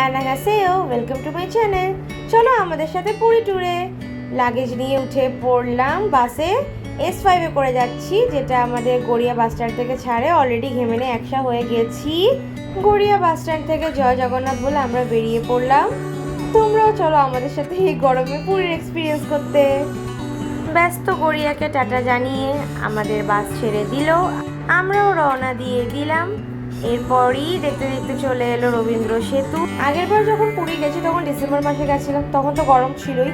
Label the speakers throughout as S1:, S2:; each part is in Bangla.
S1: আন্নাহাসেও, ওয়েলকাম টু মাই চ্যানেল। চলো আমাদের সাথে পুরী ট্যুরে। লাগেজ নিয়ে উঠে পড়লাম বাসে। S5-এ করে যাচ্ছি, যেটা আমাদের গড়িয়া বাস স্ট্যান্ড থেকে ছাড়ে। অলরেডি ঘেমেনে একসা হয়ে গেছি। গড়িয়া বাস স্ট্যান্ড থেকে জয় জগন্নাথ বলে আমরা বেরিয়ে পড়লাম। তোমরাও চলো আমাদের সাথে এই গরমে পুরীর এক্সপিরিয়েন্স করতে। ব্যস্ত গড়িয়াকে টাটা জানিয়ে আমাদের বাস ছেড়ে দিল, আমরাও রওনা দিয়ে দিলাম। এরপরই দেখতে দেখতে চলে এলো রবীন্দ্র সেতু। আগের বার যখন পুরী গেছি তখন ডিসেম্বর মাসে গেছিলাম, তখন তো গরম ছিলই।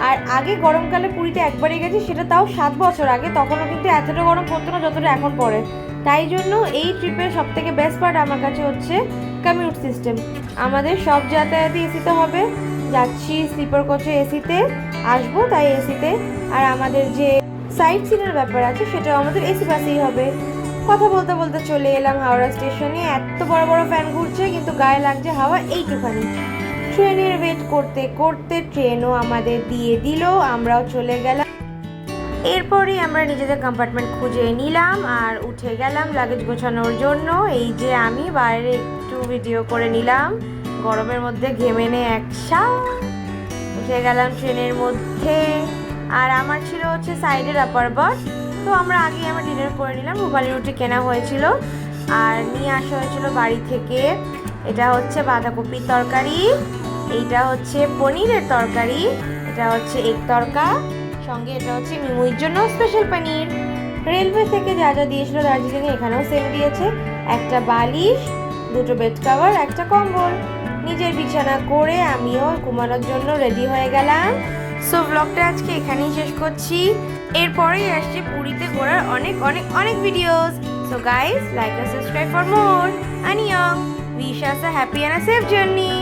S1: আর আগে গরমকালে পুরীতে একবারই গেছি, সেটা তাও 7 বছর আগে। তখনও কিন্তু এতটা গরম পড়তো না যতটা এখন পড়ে। তাই জন্য এই ট্রিপের সবথেকে বেস্ট পার্ট আমার কাছে হচ্ছে কমিউট সিস্টেম। আমাদের সব যাতায়াতই এসিতে হবে। যাচ্ছি স্লিপার কোচে এসিতে, আসবো তাই এসিতে। আর আমাদের যে সাইট সিনের ব্যাপার আছে সেটাও আমাদের এসি বাসেই হবে। কথা বলতে বলতে চলে এলাম হাওড়া স্টেশনে। এত বড় বড় ফ্যান ঘুরছে কিন্তু গায়ে লাগছে হাওয়া এইটুখানি। ট্রেনের ওয়েট করতে করতে ট্রেনও আমাদের দিয়ে দিল, আমরাও চলে গেলাম। এরপরই আমরা নিজেদের কম্পার্টমেন্ট খুঁজে নিলাম আর উঠে গেলাম লাগেজ গোছানোর জন্য। এই যে আমি বাইরে একটু ভিডিও করে নিলাম, গরমের মধ্যে ঘেমেনে একসা উঠে গেলাম ট্রেনের মধ্যে। আর আমার ছিল হচ্ছে সাইডের আপার বার্থ, তো আমরা আগেই আমরা ডিনার করে নিলাম। রুমালি রুটি কেনা হয়েছিল আর নিয়ে আসা হয়েছিল বাড়ি থেকে। এটা হচ্ছে বাঁধাকপির তরকারি, এইটা হচ্ছে পনিরের তরকারি, এটা হচ্ছে এগ তরকা, সঙ্গে এটা হচ্ছে মিমুইর জন্য স্পেশাল পনির। রেলওয়ে থেকে যা যা দিয়েছিল দার্জিলিংয়ে এখানেও সেম দিয়েছে। একটা বালিশ, দুটো বেড কভার, একটা কম্বল। নিজের বিছানা করে আমিও ঘুমানোর জন্য রেডি হয়ে গেলাম। সো ব্লগটা আজকে এখানেই শেষ করছি। এরপরেই আসছে পুরীতে ঘোরার অনেক অনেক অনেক videos. So guys, like and subscribe for more. Annyeong. Wish us a happy and a safe journey.